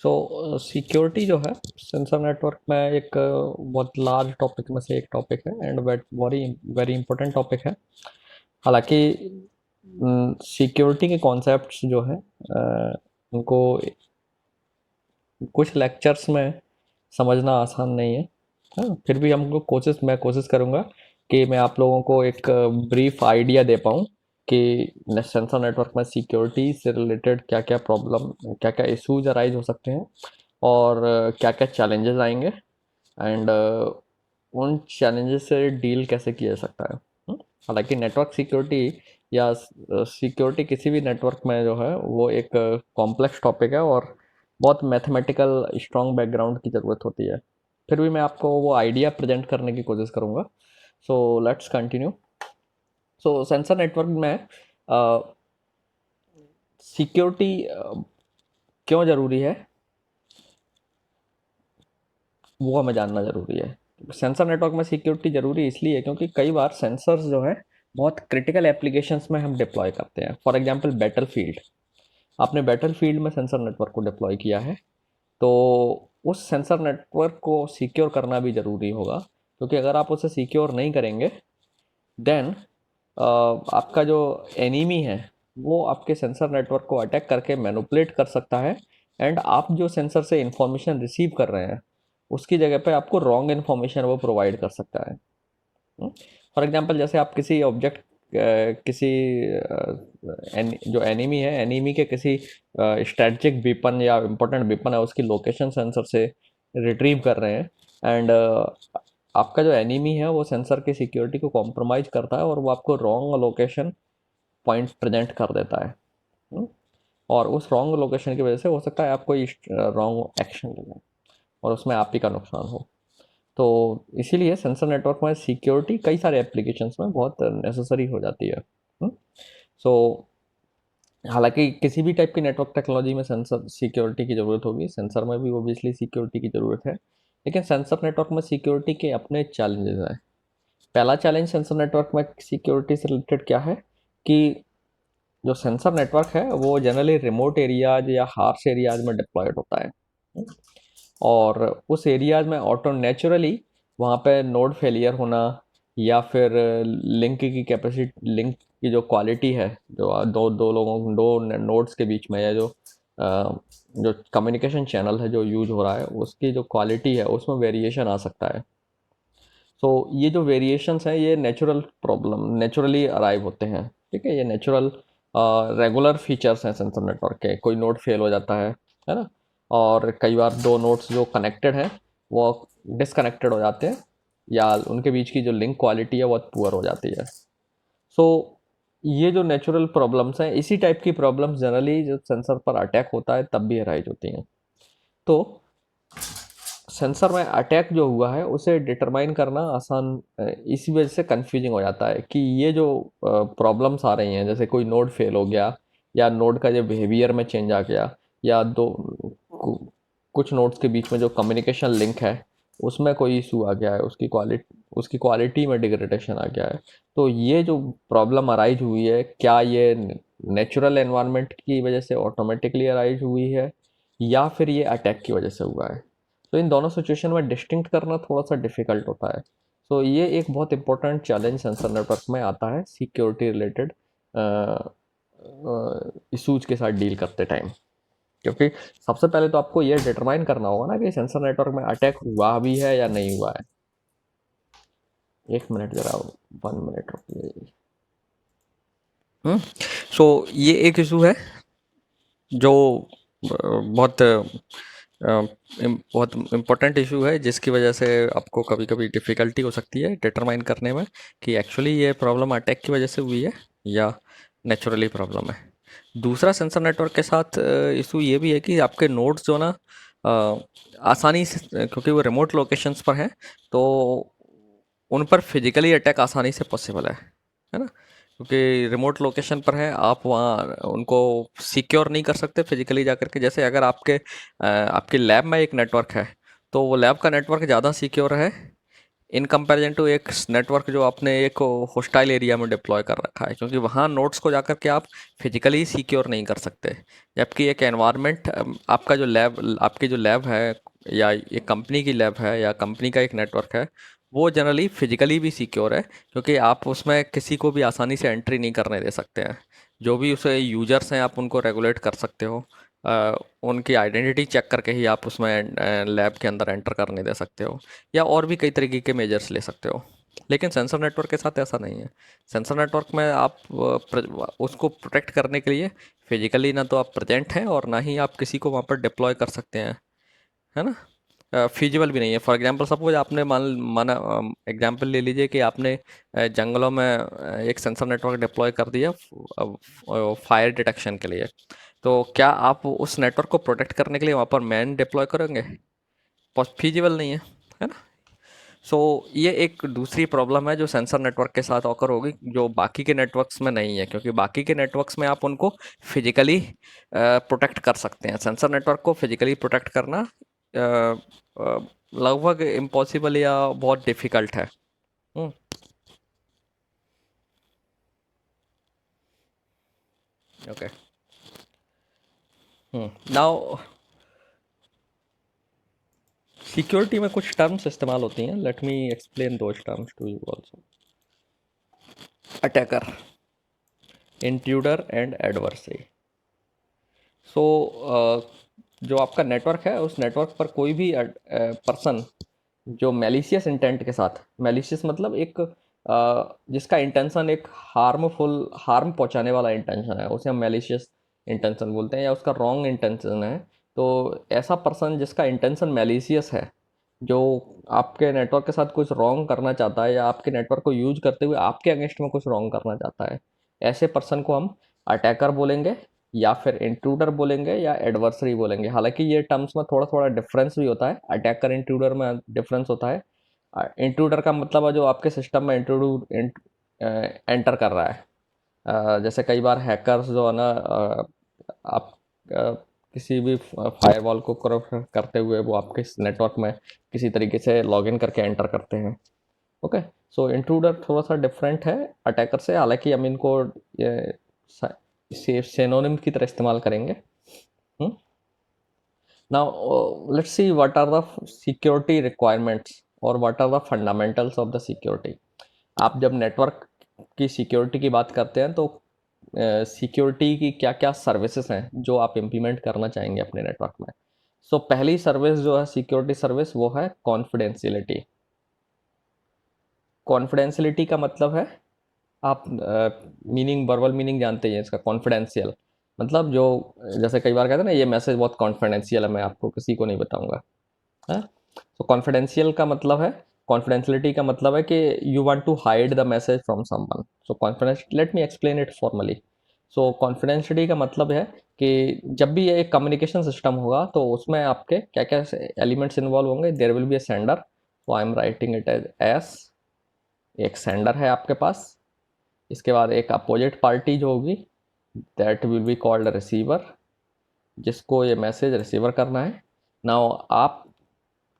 सो security जो है sensor network में एक बहुत लार्ज टॉपिक में से एक टॉपिक है and very very important topic है। हालांकि सिक्योरिटी के कॉन्सेप्ट्स जो है उनको कुछ लेक्चर्स में समझना आसान नहीं है। हाँ, फिर भी हमको मैं कोशिश करूँगा कि मैं आप लोगों को एक ब्रीफ आइडिया दे पाऊँ कि सेंसर नेटवर्क में सिक्योरिटी से रिलेटेड क्या क्या प्रॉब्लम, क्या क्या इश्यूज अराइज हो सकते हैं और क्या क्या चैलेंजेस आएंगे एंड उन चैलेंजेस से डील कैसे किया जा सकता है। हालांकि नेटवर्क सिक्योरिटी या सिक्योरिटी किसी भी नेटवर्क में जो है वो एक कॉम्प्लेक्स टॉपिक है और बहुत मैथमेटिकल स्ट्रॉन्ग बैकग्राउंड की ज़रूरत होती है। फिर भी मैं आपको वो आइडिया प्रेजेंट करने की कोशिश करूँगा। So let's continue. So sensor network में सिक्योरिटी क्यों ज़रूरी है वो हमें जानना ज़रूरी है। सेंसर नेटवर्क में सिक्योरिटी ज़रूरी इसलिए क्योंकि कई बार सेंसर्स जो है बहुत क्रिटिकल एप्लीकेशंस में हम डिप्लॉय करते हैं। फॉर एग्जांपल बैटलफील्ड, आपने बैटलफील्ड में सेंसर नेटवर्क को डिप्लॉय किया है तो उस सेंसर नेटवर्क को सिक्योर करना भी ज़रूरी होगा, क्योंकि अगर आप उसे सिक्योर नहीं करेंगे देन आपका जो एनिमी है वो आपके सेंसर नेटवर्क को अटैक करके मैनिपुलेट कर सकता है एंड आप जो सेंसर से इंफॉर्मेशन रिसीव कर रहे हैं उसकी जगह पे आपको रॉन्ग इन्फॉर्मेशन वो प्रोवाइड कर सकता है। फॉर एग्जांपल जैसे आप किसी ऑब्जेक्ट किसी जो एनिमी है एनिमी के किसी स्ट्रेटजिक वेपन या इम्पोर्टेंट वेपन है उसकी लोकेशन सेंसर से रिट्रीव कर रहे हैं एंड आपका जो एनिमी है वो सेंसर की सिक्योरिटी को कॉम्प्रोमाइज़ करता है और वो आपको रॉन्ग लोकेशन पॉइंट प्रेजेंट कर देता है। हम्म? और उस रॉन्ग लोकेशन की वजह से हो सकता है आप कोई रॉन्ग एक्शन ले लें और उसमें आप ही का नुकसान हो। तो इसीलिए सेंसर नेटवर्क में सिक्योरिटी कई सारे एप्लीकेशंस में बहुत नेसेसरी हो जाती है। सो हालांकि किसी भी टाइप की नेटवर्क टेक्नोलॉजी में सेंसर सिक्योरिटी की ज़रूरत होगी, सेंसर में भी ओबियसली सिक्योरिटी की ज़रूरत है, लेकिन सेंसर नेटवर्क में सिक्योरिटी के अपने चैलेंजेस हैं। पहला चैलेंज सेंसर नेटवर्क में सिक्योरिटी से रिलेटेड क्या है कि जो सेंसर नेटवर्क है वो जनरली रिमोट एरियाज या हार्श एरियाज में डिप्लॉयड होता है और उस एरियाज में ऑटो नेचुरली वहाँ पे नोड फेलियर होना या फिर लिंक की कैपेसिटी, लिंक की जो क्वालिटी है जो दो नोड्स के बीच में या जो कम्युनिकेशन चैनल है जो यूज हो रहा है उसकी जो क्वालिटी है उसमें वेरिएशन आ सकता है। सो ये जो वेरिएशंस हैं ये नेचुरल प्रॉब्लम नेचुरली अराइव होते हैं। ठीक है, ये नेचुरल रेगुलर फीचर्स हैं सेंसर नेटवर्क के। कोई नोड फेल हो जाता है ना, और कई बार दो नोड्स जो कनेक्टेड हैं वो डिसकनेक्टेड हो जाते हैं या उनके बीच की जो लिंक क्वालिटी है बहुत पुअर हो जाती है। सो ये जो नेचुरल प्रॉब्लम्स हैं इसी टाइप की प्रॉब्लम्स जनरली जब सेंसर पर अटैक होता है तब भी अराइज होती हैं। तो सेंसर में अटैक जो हुआ है उसे डिटरमाइन करना आसान इसी वजह से कंफ्यूजिंग हो जाता है कि ये जो प्रॉब्लम्स आ रही हैं जैसे कोई नोड फेल हो गया या नोड का जो बिहेवियर में चेंज आ गया या कुछ नोड्स के बीच में जो कम्युनिकेशन लिंक है उसमें कोई इशू आ गया है, उसकी क्वालिटी में डिग्रेडेशन आ गया है। तो ये जो प्रॉब्लम अराइज हुई है क्या ये नेचुरल एनवायरनमेंट की वजह से ऑटोमेटिकली अराइज हुई है या फिर ये अटैक की वजह से हुआ है। तो इन दोनों सिचुएशन में डिस्टिंक्ट करना थोड़ा सा डिफिकल्ट होता है। सो ये एक बहुत इंपॉर्टेंट चैलेंज सेंसर नेटवर्क में आता है सिक्योरिटी रिलेटेड इशूज के साथ डील करते टाइम, क्योंकि सबसे पहले तो आपको ये डिटरमाइन करना होगा ना कि सेंसर नेटवर्क में अटैक हुआ भी है या नहीं हुआ है। एक मिनट जरा, 1 मिनट रुकिए। सो ये एक इशू है जो बहुत बहुत इम्पोर्टेंट इशू है जिसकी वजह से आपको कभी कभी डिफ़िकल्टी हो सकती है डिटरमाइन करने में कि एक्चुअली ये प्रॉब्लम अटैक की वजह से हुई है या नेचुरली प्रॉब्लम है। दूसरा सेंसर नेटवर्क के साथ इशू ये भी है कि आपके नोड्स जो ना आसानी से, क्योंकि वो रिमोट लोकेशंस पर हैं तो उन पर फिजिकली अटैक आसानी से पॉसिबल है ना, क्योंकि रिमोट लोकेशन पर है आप वहाँ उनको सिक्योर नहीं कर सकते फिजिकली जा कर के। जैसे अगर आपके लैब में एक नेटवर्क है तो वो लैब का नेटवर्क ज़्यादा सिक्योर है इन कंपैरिजन टू एक नेटवर्क जो आपने एक हॉस्टाइल एरिया में डिप्लॉय कर रखा है, क्योंकि वहाँ नोड्स को जाकर के आप फिजिकली सिक्योर नहीं कर सकते। जबकि एक एनवायरनमेंट, आपका जो लैब, आपकी जो लैब है या एक कंपनी की लैब है या कंपनी का एक नेटवर्क है, वो जनरली फिजिकली भी सिक्योर है, क्योंकि आप उसमें किसी को भी आसानी से एंट्री नहीं करने दे सकते हैं। जो भी उसे यूजर्स हैं आप उनको रेगुलेट कर सकते हो, उनकी आइडेंटिटी चेक करके ही आप उसमें लैब के अंदर एंटर करने दे सकते हो, या और भी कई तरीके के मेजर्स ले सकते हो। लेकिन सेंसर नेटवर्क के साथ ऐसा नहीं है। सेंसर नेटवर्क में आप उसको प्रोटेक्ट करने के लिए फिजिकली ना तो आप प्रेजेंट हैं और ना ही आप किसी को वहाँ पर डिप्लॉय कर सकते हैं, है ना। फिजिबल भी नहीं है। फॉर एग्जांपल सपोज आपने माना एग्जांपल ले लीजिए कि आपने जंगलों में एक सेंसर नेटवर्क डिप्लॉय कर दिया फायर डिटेक्शन के लिए। तो क्या आप उस नेटवर्क को प्रोटेक्ट करने के लिए वहाँ पर मैन डिप्लॉय करेंगे? फिजिबल नहीं है ना। सो ये एक दूसरी प्रॉब्लम है जो सेंसर नेटवर्क के साथ ऑकर होगी, जो बाकी के नेटवर्क्स में नहीं है, क्योंकि बाकी के नेटवर्क्स में आप उनको फिजिकली प्रोटेक्ट कर सकते हैं। सेंसर नेटवर्क को फिजिकली प्रोटेक्ट करना लगभग इम्पॉसिबल या बहुत डिफिकल्ट है। ओके। नाउ सिक्योरिटी में कुछ टर्म्स इस्तेमाल होती हैं, let me explain those terms to you also. Attacker, intruder and adversary. So जो आपका नेटवर्क है उस नेटवर्क पर कोई भी पर्सन जो मैलिशियस इंटेंट के साथ, मैलिशियस मतलब एक जिसका इंटेंशन एक हार्म पहुंचाने वाला इंटेंशन है, उसे हम मैलिशियस इंटेंशन बोलते हैं, या उसका रॉन्ग इंटेंशन है। तो ऐसा पर्सन जिसका इंटेंशन मैलिशियस है, जो आपके नेटवर्क के साथ कुछ रॉन्ग करना चाहता है या आपके नेटवर्क को यूज करते हुए आपके अगेंस्ट में कुछ रॉन्ग करना चाहता है, ऐसे पर्सन को हम अटैकर बोलेंगे, या फिर इंट्रूडर बोलेंगे, या एडवर्सरी बोलेंगे। हालांकि ये टर्म्स में थोड़ा थोड़ा डिफरेंस भी होता है, अटैकर इंट्रूडर में डिफरेंस होता है। इंट्रूडर का मतलब है जो आपके सिस्टम में एंटर कर रहा है। जैसे कई बार हैकर्स जो है ना, आप किसी भी फायरवॉल को करप्ट करते हुए वो आपके नेटवर्क में किसी तरीके से लॉगिन करके एंटर करते हैं। ओके। सो इंट्रूडर थोड़ा सा डिफरेंट है अटैकर से, हालांकि हम इनको सिनोनिम की तरह इस्तेमाल करेंगे। Now let's see what are the security requirements और what are the fundamentals of the security. आप जब नेटवर्क की सिक्योरिटी की बात करते हैं तो सिक्योरिटी की क्या क्या सर्विसेज हैं जो आप इम्प्लीमेंट करना चाहेंगे अपने नेटवर्क में। सो पहली सर्विस जो है सिक्योरिटी सर्विस वो है कॉन्फिडेंशियलिटी। कॉन्फिडेंशियलिटी का मतलब है, आप मीनिंग, वर्बल मीनिंग जानते हैं इसका। कॉन्फिडेंशियल मतलब जो, जैसे कई बार कहते हैं ना ये मैसेज बहुत कॉन्फिडेंशियल है, मैं आपको किसी को नहीं बताऊंगा, है। तो कॉन्फिडेंशियल का मतलब है, कॉन्फिडेंशियलिटी का मतलब है कि you want to hide the message from someone. So confidence, let me explain it formally. So confidentiality का मतलब है कि जब भी ये एक कम्युनिकेशन सिस्टम होगा तो उसमें आपके क्या क्या एलिमेंट्स इन्वॉल्व होंगे। There will be a sender, so I am writing it as S. एक सेंडर है आपके पास। इसके बाद एक अपोजिट पार्टी जो होगी, that will be called receiver, जिसको ये मैसेज रिसीवर करना है। नाउ आप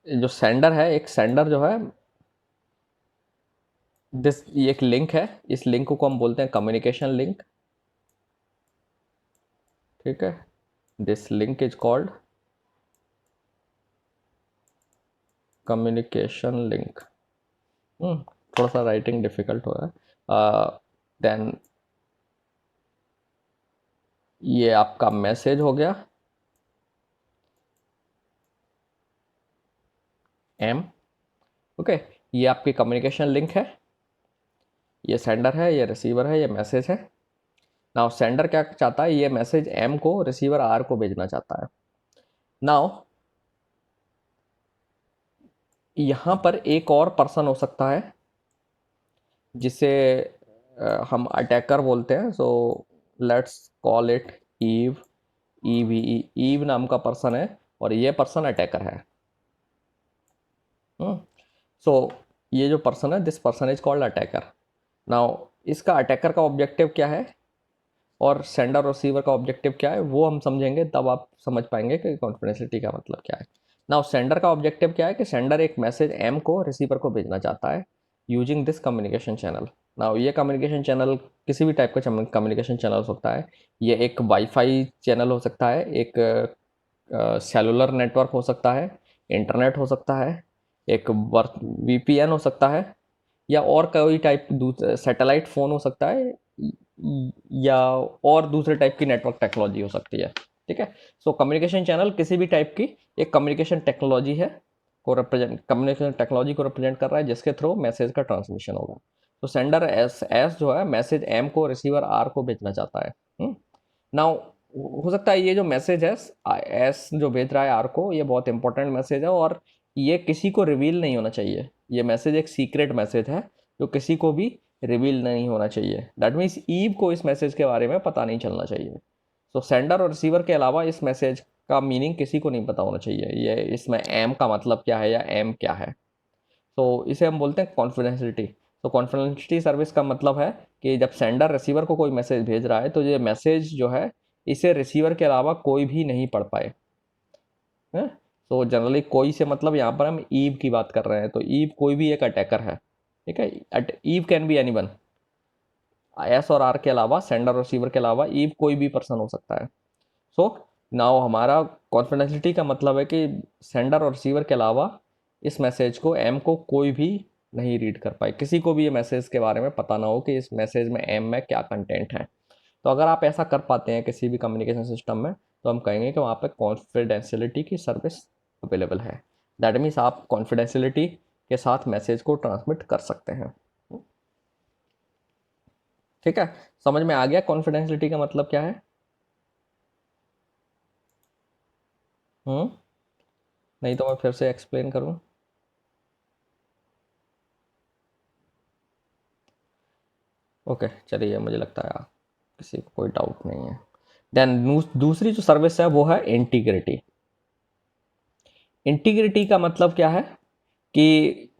जो सेंडर है, एक सेंडर जो है ये एक लिंक है, इस लिंक को हम बोलते हैं कम्युनिकेशन लिंक। ठीक है, this link is called communication link. थोड़ा सा राइटिंग डिफिकल्ट हो रहा है। देन ये आपका मैसेज हो गया एम। ओके, ये आपकी कम्युनिकेशन लिंक है, ये सेंडर है, ये रिसीवर है, ये मैसेज है। नाउ सेंडर क्या चाहता है, ये मैसेज एम को रिसीवर आर को भेजना चाहता है। नाउ यहाँ पर एक और पर्सन हो सकता है जिसे हम अटैकर बोलते हैं। So let's call it Eve, Eve नाम का पर्सन है और ये पर्सन अटैकर है। सो ये जो पर्सन है, this person is called attacker. Now इसका अटैकर का ऑब्जेक्टिव क्या है और सेंडर और रिसीवर का ऑब्जेक्टिव क्या है वो हम समझेंगे, तब आप समझ पाएंगे कि कॉन्फिडेंशियलिटी का मतलब क्या है। नाउ सेंडर का ऑब्जेक्टिव क्या है कि सेंडर एक मैसेज एम को रिसीवर को भेजना चाहता है using this communication channel. Now ये कम्युनिकेशन चैनल किसी भी टाइप का कम्युनिकेशन चैनल हो सकता है। ये एक वाईफाई चैनल हो सकता है, एक सेलुलर नेटवर्क हो सकता है, इंटरनेट हो सकता है, एक वीपीएन हो सकता है, या और कोई टाइप सैटेलाइट फ़ोन हो सकता है, या और दूसरे टाइप की नेटवर्क टेक्नोलॉजी हो सकती है। ठीक है। सो कम्युनिकेशन चैनल किसी भी टाइप की एक कम्युनिकेशन टेक्नोलॉजी है, को रिप्रेजेंट कम्युनिकेशन टेक्नोलॉजी को रिप्रेजेंट कर रहा है जिसके थ्रू मैसेज का ट्रांसमिशन होगा। तो सेंडर एस जो है मैसेज एम को रिसीवर आर को भेजना चाहता है। नाउ हो सकता है ये जो मैसेज है एस जो भेज रहा है आर को, ये बहुत इंपॉर्टेंट मैसेज है और ये किसी को रिवील नहीं होना चाहिए। ये मैसेज एक सीक्रेट मैसेज है जो किसी को भी रिवील नहीं होना चाहिए। दैट मीन्स ईव को इस मैसेज के बारे में पता नहीं चलना चाहिए। तो सेंडर और रिसीवर के अलावा इस मैसेज का मीनिंग किसी को नहीं पता होना चाहिए, ये इसमें एम का मतलब क्या है या एम क्या है। तो इसे हम बोलते हैं कॉन्फिडेंशियलिटी। तो कॉन्फिडेंशियलिटी सर्विस का मतलब है कि जब सेंडर रिसीवर को कोई मैसेज भेज रहा है तो ये मैसेज जो है इसे रिसीवर के अलावा कोई भी नहीं पढ़ पाए। है। तो जनरली कोई से मतलब यहाँ पर हम ईव की बात कर रहे हैं, तो ईव कोई भी एक अटैकर है। ठीक है। Eve can be anyone. S और आर के अलावा, सेंडर और रिसीवर के अलावा ईव कोई भी पर्सन हो सकता है। सो नाउ हमारा कॉन्फिडेंशियलिटी का मतलब है कि सेंडर और रिसीवर के अलावा इस मैसेज को एम को कोई भी नहीं रीड कर पाए, किसी को भी ये मैसेज के बारे में पता ना हो कि इस मैसेज में एम में क्या कंटेंट है। तो अगर आप ऐसा कर पाते हैं किसी भी कम्युनिकेशन सिस्टम में तो हम कहेंगे कि वहाँ पे कॉन्फिडेंशियलिटी की सर्विस अवेलेबल है। दैट मीन्स आप कॉन्फिडेंशियलिटी के साथ मैसेज को ट्रांसमिट कर सकते हैं। ठीक है। समझ में आ गया कॉन्फिडेंशियलिटी का मतलब क्या है? हम्म। नहीं तो मैं फिर से एक्सप्लेन करूँ? ओके चलिए, मुझे लगता है किसी को कोई डाउट नहीं है। देन दूसरी जो सर्विस है वो है इंटीग्रिटी। इंटीग्रिटी का मतलब क्या है कि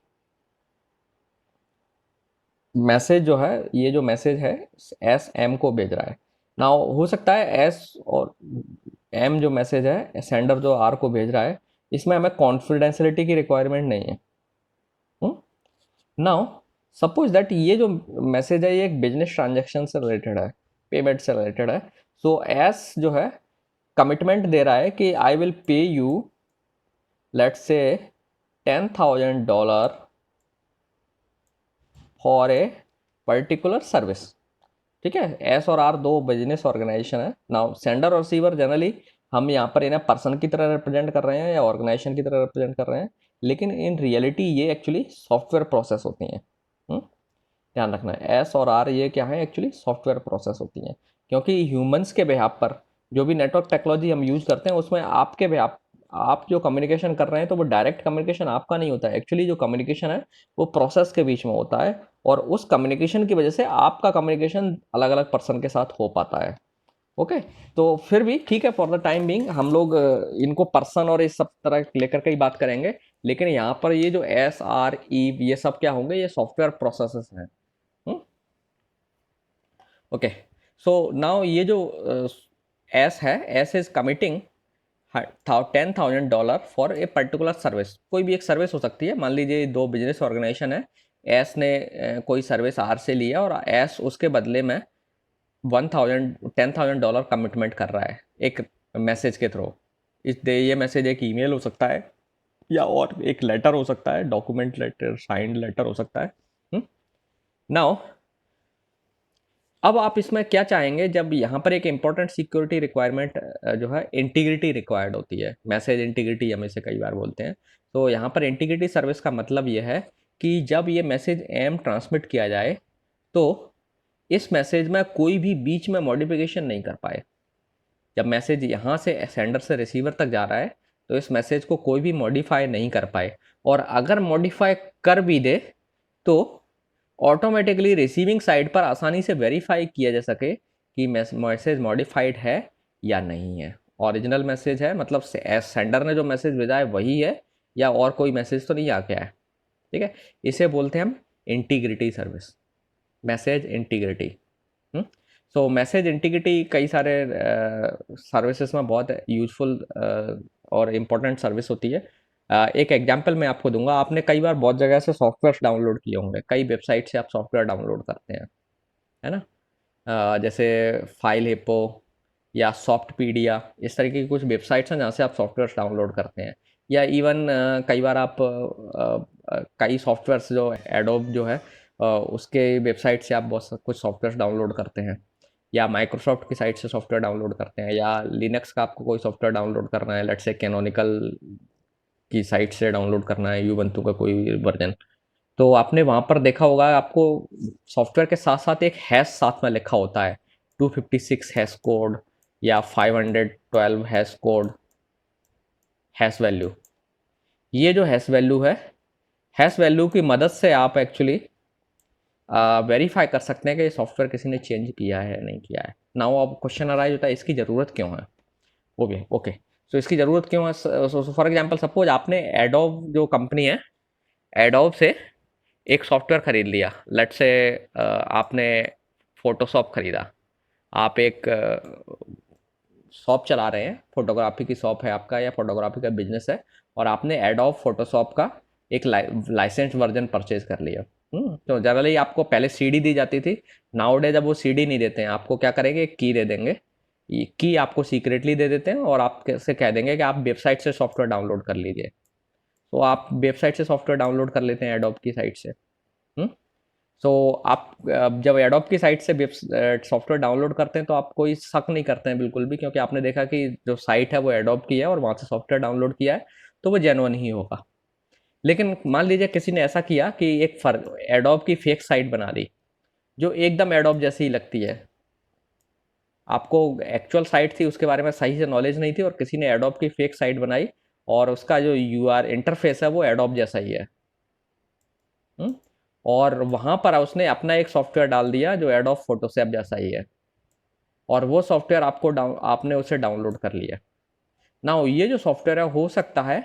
मैसेज जो है, ये जो मैसेज है एस एम को भेज रहा है। ना हो सकता है एस और एम जो मैसेज है सेंडर जो आर को भेज रहा है इसमें हमें कॉन्फिडेंशियलिटी की रिक्वायरमेंट नहीं है। नाउ सपोज दैट ये जो मैसेज है ये एक बिजनेस ट्रांजेक्शन से रिलेटेड है, पेमेंट से रिलेटेड है। सो एस जो है कमिटमेंट दे रहा है कि I will pay you let's say $10,000 for a particular service. ठीक है। एस और आर दो बिजनेस ऑर्गेनाइजेशन है। नाउ सेंडर और रिसीवर जनरली हम यहाँ पर इन्हें पर्सन की तरह रिप्रेजेंट कर रहे हैं या ऑर्गेनाइजेशन की तरह रिप्रेजेंट कर रहे हैं, लेकिन इन रियलिटी ये एक्चुअली सॉफ्टवेयर प्रोसेस होती हैं। ध्यान रखना है एस और आर ये क्या है, एक्चुअली सॉफ्टवेयर प्रोसेस होती हैं। क्योंकि ह्यूमंस के बिहाफ पर जो भी नेटवर्क टेक्नोलॉजी हम यूज करते हैं उसमें आपके बिहाफ आप जो कम्युनिकेशन कर रहे हैं तो वो डायरेक्ट कम्युनिकेशन आपका नहीं होता है। एक्चुअली जो कम्युनिकेशन है वो प्रोसेस के बीच में होता है और उस कम्युनिकेशन की वजह से आपका कम्युनिकेशन अलग अलग पर्सन के साथ हो पाता है। ओके। तो फिर भी ठीक है, फॉर द टाइम बिंग हम लोग इनको पर्सन और इस सब तरह लेकर के ही बात करेंगे। लेकिन यहाँ पर ये जो एस आर ई ये सब क्या होंगे, ये सॉफ्टवेयर प्रोसेसेस हैं। ओके। सो नाउ ये जो एस है, S is committing $10,000 for a particular service. कोई भी एक सर्विस हो सकती है। मान लीजिए दो बिजनेस ऑर्गेनाइजेशन है, एस ने कोई सर्विस आर से लिया और एस उसके बदले में $10,000 कमिटमेंट कर रहा है एक मैसेज के थ्रू। ये मैसेज एक ईमेल हो सकता है या और एक लेटर हो सकता है, डॉक्यूमेंट लेटर, साइंड लेटर हो सकता है। नाउ अब आप इसमें क्या चाहेंगे, जब यहाँ पर एक इंपॉर्टेंट सिक्योरिटी रिक्वायरमेंट जो है इंटीग्रिटी रिक्वायर्ड होती है, मैसेज इंटीग्रिटी हम इसे कई बार बोलते हैं। तो यहाँ पर इंटीग्रिटी सर्विस का मतलब ये है कि जब ये मैसेज एम ट्रांसमिट किया जाए तो इस मैसेज में कोई भी बीच में मॉडिफिकेशन नहीं कर पाए। जब मैसेज यहाँ से सेंडर से रिसीवर तक जा रहा है तो इस मैसेज को कोई भी मॉडिफाई नहीं कर पाए, और अगर मॉडिफाई कर भी दे तो ऑटोमेटिकली रिसीविंग साइड पर आसानी से वेरीफाई किया जा सके कि मैसेज मॉडिफाइड है या नहीं है, ओरिजिनल मैसेज है, मतलब सेंडर ने जो मैसेज भेजा है वही है या और कोई मैसेज तो नहीं आ गया है। ठीक है। इसे बोलते हैं हम इंटीग्रिटी सर्विस, मैसेज इंटीग्रिटी। सो मैसेज इंटीग्रिटी कई सारे सर्विसेज में बहुत यूजफुल और इम्पोर्टेंट सर्विस होती है। एक एग्जांपल मैं आपको दूंगा, आपने कई बार बहुत जगह से सॉफ्टवेयर डाउनलोड किए होंगे, कई वेबसाइट से आप सॉफ्टवेयर डाउनलोड करते हैं, है ना। जैसे फाइल हिप्पो या सॉफ्टपीडिया, इस तरीके की कुछ वेबसाइट्स हैं जहाँ से आप सॉफ्टवेयर डाउनलोड करते हैं। या इवन कई बार आप कई सॉफ्टवेयर्स जो एडोब जो है उसके वेबसाइट से आप बहुत कुछ सॉफ्टवेयर डाउनलोड करते हैं, या माइक्रोसॉफ्ट की साइट से सॉफ्टवेयर डाउनलोड करते हैं, या लिनक्स का आपको कोई सॉफ्टवेयर डाउनलोड करना है, लेट्स से कैनोनिकल की साइट से डाउनलोड करना है यूबंतु का कोई वर्जन, तो आपने वहाँ पर देखा होगा आपको सॉफ्टवेयर के साथ साथ एक हैश साथ में लिखा होता है, 256 हैश कोड या 512 हैश कोड, हैश वैल्यू। ये जो हैश वैल्यू है, हैश वैल्यू की मदद से आप एक्चुअली वेरीफाई कर सकते हैं कि ये सॉफ्टवेयर किसी ने चेंज किया है या नहीं किया है। नाउ अब क्वेश्चन अराइज होता है इसकी ज़रूरत क्यों है। ओके ओके, सो इसकी ज़रूरत क्यों है। फॉर एग्जांपल सपोज आपने एडोब जो कंपनी है, एडोब से एक सॉफ्टवेयर खरीद लिया, लेट से आपने फोटोशॉप खरीदा। आप एक शॉप चला रहे हैं, फोटोग्राफी की शॉप है आपका या फोटोग्राफी का बिजनेस है, और आपने एडोब फोटोशॉप का एक लाइसेंस वर्जन परचेज कर लिया। तो जनरली आपको पहले सीडी दी जाती थी, नाउ डे जब वो सीडी नहीं देते हैं, आपको क्या करेंगे, एक की दे देंगे। की आपको सीक्रेटली दे देते हैं और आपसे कह देंगे कि आप वेबसाइट से सॉफ्टवेयर डाउनलोड कर लीजिए। तो आप वेबसाइट से सॉफ्टवेयर डाउनलोड कर लेते हैं एडोब की साइट से। सो आप जब एडोब की साइट से वेब सॉफ्टवेयर डाउनलोड करते हैं तो आप कोई शक नहीं करते हैं बिल्कुल भी, क्योंकि आपने देखा कि जो साइट है वो एडोब की है और वहाँ से सॉफ्टवेयर डाउनलोड किया है, तो वो जेन्युइन ही होगा। लेकिन मान लीजिए किसी ने ऐसा किया कि एक एडोब की फेक साइट बना दी जो एकदम एडोब जैसी ही लगती है। आपको एक्चुअल साइट थी उसके बारे में सही से नॉलेज नहीं थी और किसी ने एडोब की फेक साइट बनाई और उसका जो यूआर इंटरफेस है वो एडोब जैसा ही है। हुँ? और वहाँ पर उसने अपना एक सॉफ्टवेयर डाल दिया जो एडोब फोटोशॉप जैसा ही है, और वो सॉफ्टवेयर आपने उसे डाउनलोड कर लिया। नाउ ये जो सॉफ्टवेयर है हो सकता है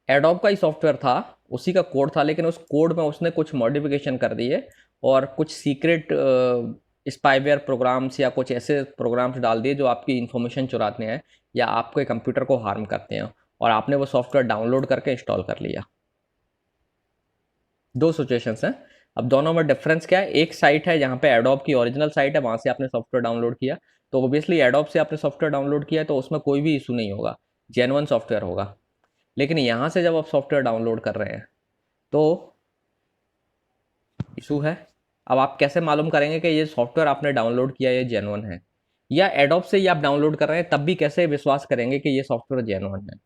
एडोब का ही सॉफ्टवेयर था, उसी का कोड था, लेकिन उस कोड में उसने कुछ मॉडिफिकेशन कर दिए और कुछ सीक्रेट स्पाईवेयर प्रोग्राम्स या कुछ ऐसे प्रोग्राम्स डाल दिए जो आपकी इन्फॉर्मेशन चुराते हैं या आपके कंप्यूटर को हार्म करते हैं, और आपने वो सॉफ्टवेयर डाउनलोड करके इंस्टॉल कर लिया। दो सिचुएशंस हैं। अब दोनों में डिफरेंस क्या है, एक साइट है जहाँ पे एडोब की ओरिजिनल साइट है, वहाँ से आपने सॉफ्टवेयर डाउनलोड किया, तो ऑब्वियसली एडोब से आपने सॉफ्टवेयर डाउनलोड किया तो उसमें कोई भी इशू नहीं होगा, जेन्युइन सॉफ्टवेयर होगा। लेकिन यहाँ से जब आप सॉफ्टवेयर डाउनलोड कर रहे हैं तो इशू है। अब आप कैसे मालूम करेंगे कि ये सॉफ्टवेयर आपने डाउनलोड किया ये जेन्युइन है, या एडोब से ही आप डाउनलोड कर रहे हैं तब भी कैसे विश्वास करेंगे कि ये सॉफ्टवेयर जेन्युइन है।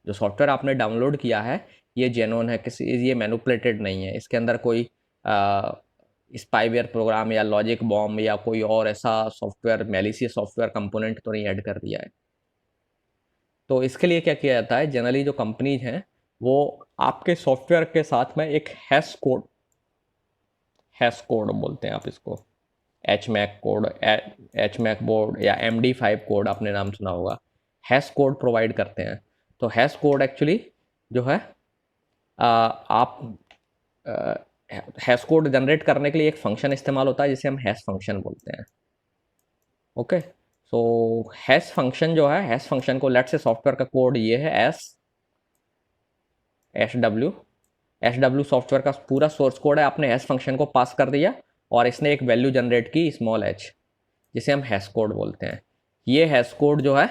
जो सॉफ्टवेयर आपने डाउनलोड किया है ये जेन्युइन है, किसी ये मैनिपुलेटेड नहीं है, इसके अंदर कोई स्पाईवेयर प्रोग्राम या लॉजिक बॉम्ब या कोई और ऐसा सॉफ्टवेयर मैलिशियस सॉफ्टवेयर कंपोनेंट तो नहीं ऐड कर दिया है। तो इसके लिए क्या किया जाता है, जनरली जो कंपनीज हैं वो आपके सॉफ्टवेयर के साथ में एक हैश कोड बोलते हैं आप इसको, H MAC code, H MAC board या MD5 कोड आपने नाम सुना होगा, हैश कोड प्रोवाइड करते हैं। तो हैश कोड एक्चुअली जो है आप हैश कोड जनरेट करने के लिए एक फंक्शन इस्तेमाल होता है जिसे हम हैश फंक्शन बोलते हैं। ओके, सो हैश फंक्शन जो है, हैश फंक्शन को लेट से सॉफ्टवेयर का कोड ये है एस डब्ल्यू सॉफ्टवेयर का पूरा सोर्स कोड है, आपने हैश फंक्शन को पास कर दिया और इसने एक वैल्यू जनरेट की स्मॉल h, जिसे हम हैश कोड बोलते हैं। ये हैश कोड जो है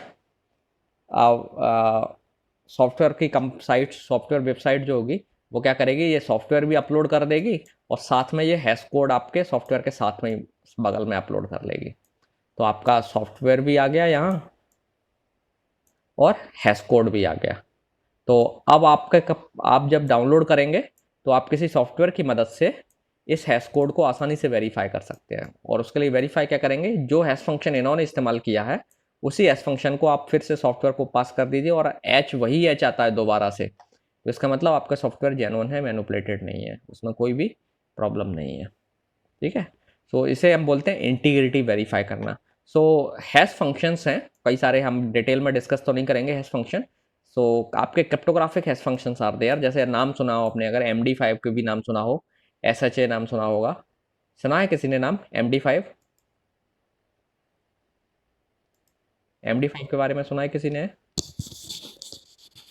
सॉफ्टवेयर की साइट, सॉफ्टवेयर वेबसाइट जो होगी वो क्या करेगी, ये सॉफ्टवेयर भी अपलोड कर देगी और साथ में ये हैश कोड आपके सॉफ्टवेयर के साथ में बगल में अपलोड कर लेगी। तो आपका सॉफ्टवेयर भी आ गया यहाँ और हैश कोड भी आ गया। तो अब आप जब डाउनलोड करेंगे तो आप किसी सॉफ्टवेयर की मदद से इस हैश कोड को आसानी से वेरीफाई कर सकते हैं, और उसके लिए वेरीफाई क्या करेंगे, जो हैश फंक्शन इन्होंने इस्तेमाल किया है उसी हैश फंक्शन को आप फिर से सॉफ्टवेयर को पास कर दीजिए और एच वही एच आता है दोबारा से, तो इसका मतलब आपका सॉफ्टवेयर जेन्युइन है, मैनिपुलेटेड नहीं है, उसमें कोई भी प्रॉब्लम नहीं है। ठीक है, सो इसे हम बोलते हैं इंटीग्रिटी वेरीफाई करना। सो हैश फंक्शंस हैं कई सारे, हम डिटेल में डिस्कस तो नहीं करेंगे हैश फंक्शन। सो आपके cryptographic hash functions are there, जैसे नाम सुना हो आपने, अगर MD5 के भी नाम सुना हो, SHA नाम सुना होगा, सुना है किसी ने नाम MD5? MD5 के बारे में सुना है किसी ने?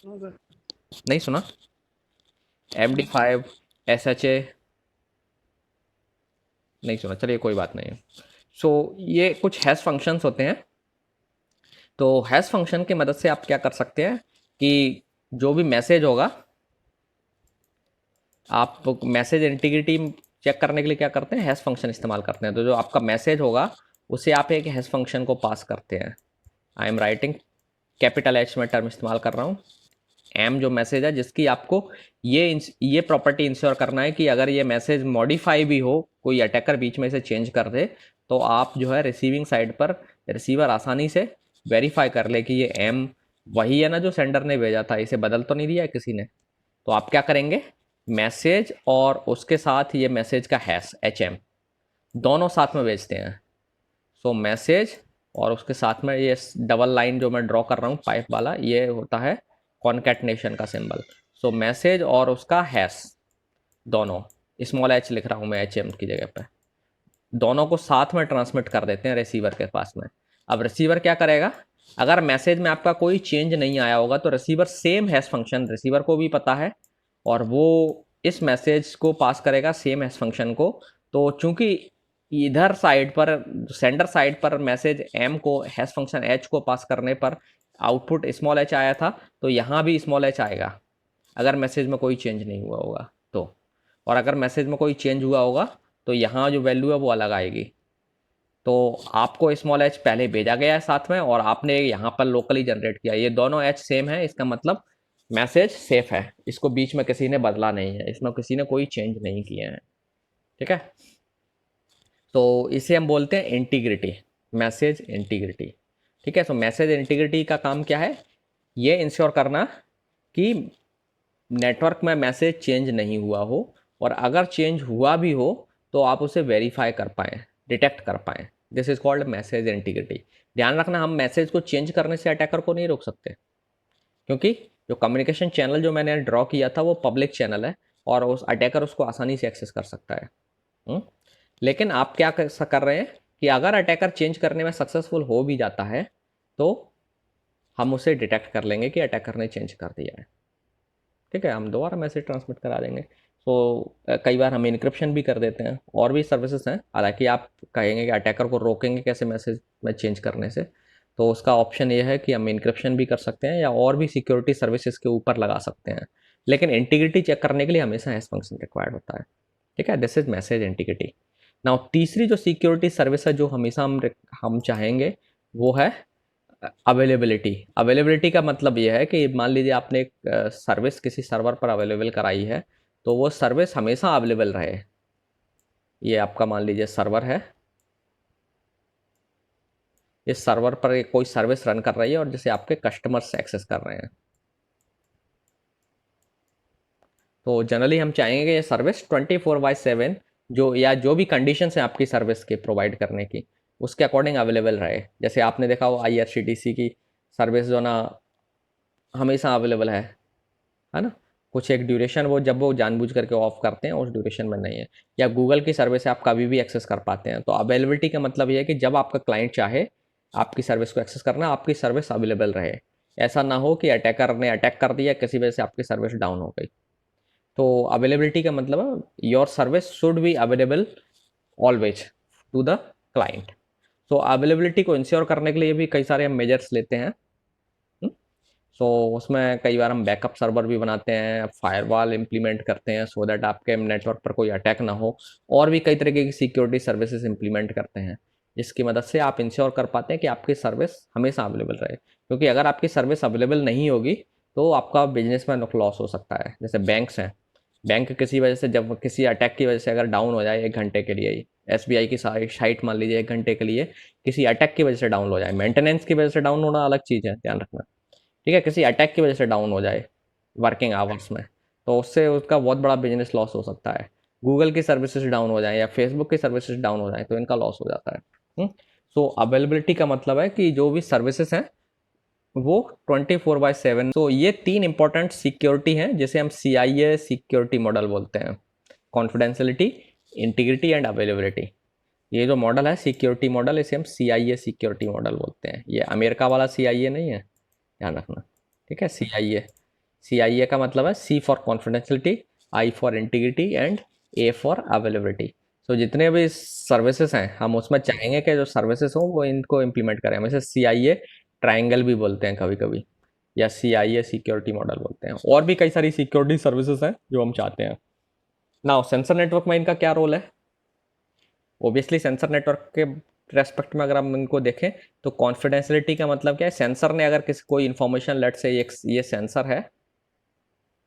नहीं सुना? MD5, SHA नहीं सुना, चलिए कोई बात नहीं। सो ये कुछ हैश फंक्शंस होते हैं। तो हैश फंक्शन की मदद से आप क्या कर सकते हैं कि जो भी मैसेज होगा, आप मैसेज इंटीग्रिटी चेक करने के लिए क्या करते हैं, हैश फंक्शन इस्तेमाल करते हैं। तो जो आपका मैसेज होगा उसे आप एक हैश फंक्शन को पास करते हैं। आई एम राइटिंग कैपिटल एच में टर्म इस्तेमाल कर रहा हूँ। एम जो मैसेज है जिसकी आपको ये प्रॉपर्टी इंश्योर करना है कि अगर ये मैसेज मॉडिफाई भी हो, कोई अटैकर बीच में से चेंज कर दे, तो आप जो है रिसीविंग साइड पर रिसीवर आसानी से वेरीफाई कर ले कि ये एम वही है ना जो सेंडर ने भेजा था, इसे बदल तो नहीं दिया है किसी ने। तो आप क्या करेंगे, मैसेज और उसके साथ ये मैसेज का हैश HM दोनों साथ में भेजते हैं। सो मैसेज और उसके साथ में ये डबल लाइन जो मैं ड्रॉ कर रहा हूँ पाइप वाला, ये होता है कॉन्कैटनेशन का सिंबल। सो मैसेज और उसका हैश दोनों, स्मॉल h लिख रहा हूँ मैं HM की जगह पे, दोनों को साथ में ट्रांसमिट कर देते हैं रिसीवर के पास में। अब रिसीवर क्या करेगा, अगर मैसेज में आपका कोई चेंज नहीं आया होगा तो receiver same hash function receiver को भी पता है और वो इस मैसेज को पास करेगा सेम हैश फंक्शन को। तो चूंकि इधर साइड पर, सेंडर साइड पर मैसेज एम को हैश फंक्शन एच को पास करने पर आउटपुट स्मॉल h आया था, तो यहाँ भी स्मॉल h आएगा अगर मैसेज में कोई चेंज नहीं हुआ होगा तो। और अगर मैसेज में कोई चेंज हुआ होगा तो यहाँ जो वैल्यू है वो अलग आएगी। तो आपको स्मॉल h पहले भेजा गया है साथ में और आपने यहाँ पर लोकली जनरेट किया, ये दोनों h सेम है, इसका मतलब मैसेज सेफ है, इसको बीच में किसी ने बदला नहीं है, इसमें किसी ने कोई चेंज नहीं किए हैं। ठीक है, तो इसे हम बोलते हैं इंटीग्रिटी, मैसेज इंटीग्रिटी। ठीक है, तो मैसेज इंटीग्रिटी का काम क्या है, ये इंश्योर करना कि नेटवर्क में मैसेज चेंज नहीं हुआ हो, और अगर चेंज हुआ भी हो तो आप उसे वेरीफाई कर पाएँ, डिटेक्ट कर पाएँ। This is called message integrity. ध्यान रखना, हम मैसेज को चेंज करने से अटैकर को नहीं रोक सकते, क्योंकि जो कम्युनिकेशन चैनल जो मैंने ड्रॉ किया था वो पब्लिक चैनल है और उस अटैकर उसको आसानी से एक्सेस कर सकता है। लेकिन आप क्या कर रहे हैं कि अगर अटैकर चेंज करने में सक्सेसफुल हो भी जाता है तो हम उसे डिटेक्ट कर लेंगे कि अटैकर ने चेंज कर दिया है। ठीक है, हम दोबारा मैसेज ट्रांसमिट करा देंगे। तो कई बार हम इनक्रिप्शन भी कर देते हैं, और भी सर्विसेज हैं। हालांकि आप कहेंगे कि अटैकर को रोकेंगे कैसे मैसेज में चेंज करने से, तो उसका ऑप्शन ये है कि हम इनक्रिप्शन भी कर सकते हैं या और भी सिक्योरिटी सर्विसेज के ऊपर लगा सकते हैं। लेकिन इंटीग्रिटी चेक करने के लिए हमेशा हैश फंक्शन रिक्वायर्ड होता है। ठीक है, this is message integrity. Now तीसरी जो सिक्योरिटी सर्विस है जो हमेशा हम चाहेंगे वो है अवेलेबिलिटी। अवेलेबिलिटी का मतलब यह है कि मान लीजिए आपने एक सर्विस किसी सर्वर पर अवेलेबल कराई है, तो वो सर्विस हमेशा अवेलेबल रहे। ये आपका मान लीजिए सर्वर है, इस सर्वर पर कोई सर्विस रन कर रही है और जिसे आपके कस्टमर्स एक्सेस कर रहे हैं। तो जनरली हम चाहेंगे कि ये सर्विस 24/7 जो भी कंडीशंस हैं आपकी सर्विस के प्रोवाइड करने की, उसके अकॉर्डिंग अवेलेबल रहे। जैसे आपने देखा हो IRCTC की सर्विस जो ना हमेशा अवेलेबल है ना, कुछ एक ड्यूरेशन जब वो जानबूझ करके ऑफ करते हैं उस ड्यूरेशन में नहीं है। या गूगल की सर्विस है, आप कभी भी एक्सेस कर पाते हैं। तो अवेलेबिलिटी का मतलब ये है कि जब आपका क्लाइंट चाहे आपकी सर्विस को एक्सेस करना, आपकी सर्विस अवेलेबल रहे। ऐसा ना हो कि अटैकर ने अटैक कर दिया, किसी वजह से आपकी सर्विस डाउन हो गई। तो अवेलेबिलिटी का मतलब है your service should be available always to the client. तो अवेलेबिलिटी को इंश्योर करने के लिए भी कई सारे हम मेजर्स लेते हैं। सो उसमें कई बार हम बैकअप सर्वर भी बनाते हैं, फायरवॉल इम्प्लीमेंट करते हैं सो दैट आपके नेटवर्क पर कोई अटैक ना हो, और भी कई तरीके की सिक्योरिटी सर्विसेज इम्प्लीमेंट करते हैं जिसकी मदद से आप इंश्योर कर पाते हैं कि आपकी सर्विस हमेशा अवेलेबल रहे। क्योंकि अगर आपकी सर्विस अवेलेबल नहीं होगी तो आपका बिजनेस में लॉस हो सकता है। जैसे बैंक्स हैं, बैंक किसी वजह से, जब किसी अटैक की वजह से अगर डाउन हो जाए 1 घंटे के लिए ही, SBI की साइट मान लीजिए 1 घंटे के लिए किसी अटैक की वजह से डाउन हो जाए, मेंटेनेंस की वजह से डाउन होना अलग चीज़ है, ध्यान रखना। ठीक है, किसी अटैक की वजह से डाउन हो जाए वर्किंग आवर्स में, तो उससे उसका बहुत बड़ा बिजनेस लॉस हो सकता है। गूगल की सर्विसेज डाउन हो जाए या फेसबुक की सर्विसेज डाउन हो जाए तो इनका लॉस हो जाता है। सो अवेलेबिलिटी का मतलब है कि जो भी सर्विसेज हैं वो 24/7। तो ये 3 इंपॉर्टेंट सिक्योरिटी हैं जिसे हम CIA सिक्योरिटी मॉडल बोलते हैं: कॉन्फिडेंशियलिटी, इंटीग्रिटी एंड अवेलेबिलिटी। ये जो मॉडल है सिक्योरिटी मॉडल, इसे हम CIA सिक्योरिटी मॉडल बोलते हैं। ये अमेरिका वाला CIA नहीं है, ध्यान रखना, ठीक है। CIA का मतलब है C for confidentiality, I for integrity and A for availability. So जितने भी सर्विसेज हैं हम उसमें चाहेंगे कि जो सर्विसेज हो वो इनको इम्प्लीमेंट करें। हम इसे CIA ट्राइंगल भी बोलते हैं कभी कभी, या CIA सिक्योरिटी मॉडल बोलते हैं। और भी कई सारी सिक्योरिटी सर्विसेज हैं जो हम चाहते हैं। नाउ सेंसर नेटवर्क में इनका क्या रोल है? ओबियसली सेंसर नेटवर्क के रेस्पेक्ट में अगर हम इनको देखें तो कॉन्फिडेंशियलिटी का मतलब क्या है? सेंसर ने अगर किसी कोई इन्फॉर्मेशन, लेट से ये सेंसर है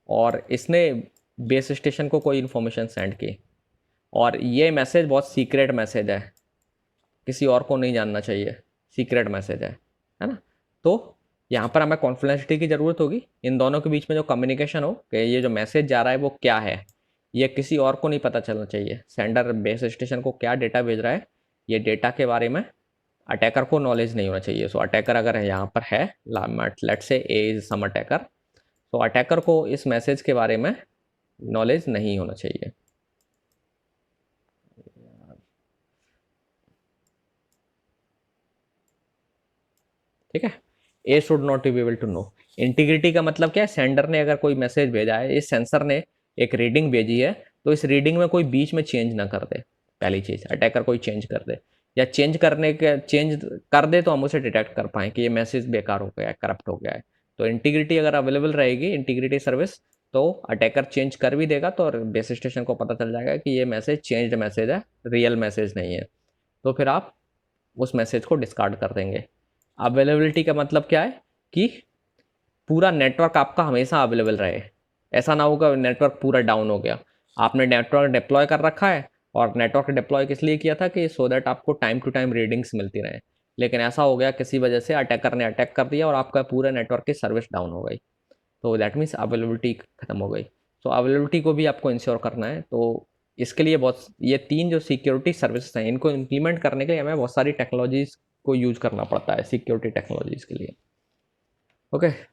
और इसने बेस स्टेशन को कोई इन्फॉर्मेशन सेंड की, और ये मैसेज बहुत सीक्रेट मैसेज है, किसी और को नहीं जानना चाहिए, सीक्रेट मैसेज है ना? तो यहाँ पर हमें कॉन्फिडेंशियलिटी की ज़रूरत होगी। इन दोनों के बीच में जो कम्युनिकेशन हो कि ये जो मैसेज जा रहा है वो क्या है, ये किसी और को नहीं पता चलना चाहिए। सेंडर बेस स्टेशन को क्या डेटा भेज रहा है, ये डेटा के बारे में अटैकर को नॉलेज नहीं होना चाहिए। सो अटैकर अगर यहाँ पर है, लेट से ए इज सम अटैकर, तो अटैकर को इस मैसेज के बारे में नॉलेज नहीं होना चाहिए। ठीक है, A should not be able to know. Integrity का मतलब क्या है? सेंडर ने अगर कोई मैसेज भेजा है, इस सेंसर ने एक रीडिंग भेजी है, तो इस रीडिंग में कोई बीच में चेंज ना कर दे। पहली चीज, अटैकर कोई चेंज कर दे, या चेंज कर दे तो हम उसे डिटेक्ट कर पाए कि ये मैसेज बेकार हो गया है, करप्ट हो गया है। तो इंटीग्रिटी अगर अवेलेबल रहेगी, इंटीग्रिटी सर्विस, तो अटैकर चेंज कर भी देगा तो बेस स्टेशन को पता चल जाएगा कि ये मैसेज चेंज्ड मैसेज है, रियल मैसेज नहीं है। तो फिर आप उस मैसेज को डिस्कार्ड कर देंगे। अवेलेबिलिटी का मतलब क्या है? कि पूरा नेटवर्क आपका हमेशा अवेलेबल रहे। ऐसा ना होगा नेटवर्क पूरा डाउन हो गया, आपने नेटवर्क डिप्लॉय कर रखा है, और नेटवर्क डिप्लॉय किस लिए किया था कि सो दैट आपको टाइम टू टाइम रीडिंग्स मिलती रहे, लेकिन ऐसा हो गया किसी वजह से अटैकर ने अटैक कर दिया और आपका पूरा नेटवर्क की सर्विस डाउन हो गई, तो दैट मीन्स अवेलेबिलिटी खत्म हो गई। तो अवेलेबिलिटी को भी आपको इंश्योर करना है। तो इसके लिए बहुत, ये तीन जो सिक्योरिटी सर्विसेज हैं इनको इम्प्लीमेंट करने के लिए हमें बहुत सारी टेक्नोलॉजीज को यूज करना पड़ता है सिक्योरिटी टेक्नोलॉजीज के लिए। ओके।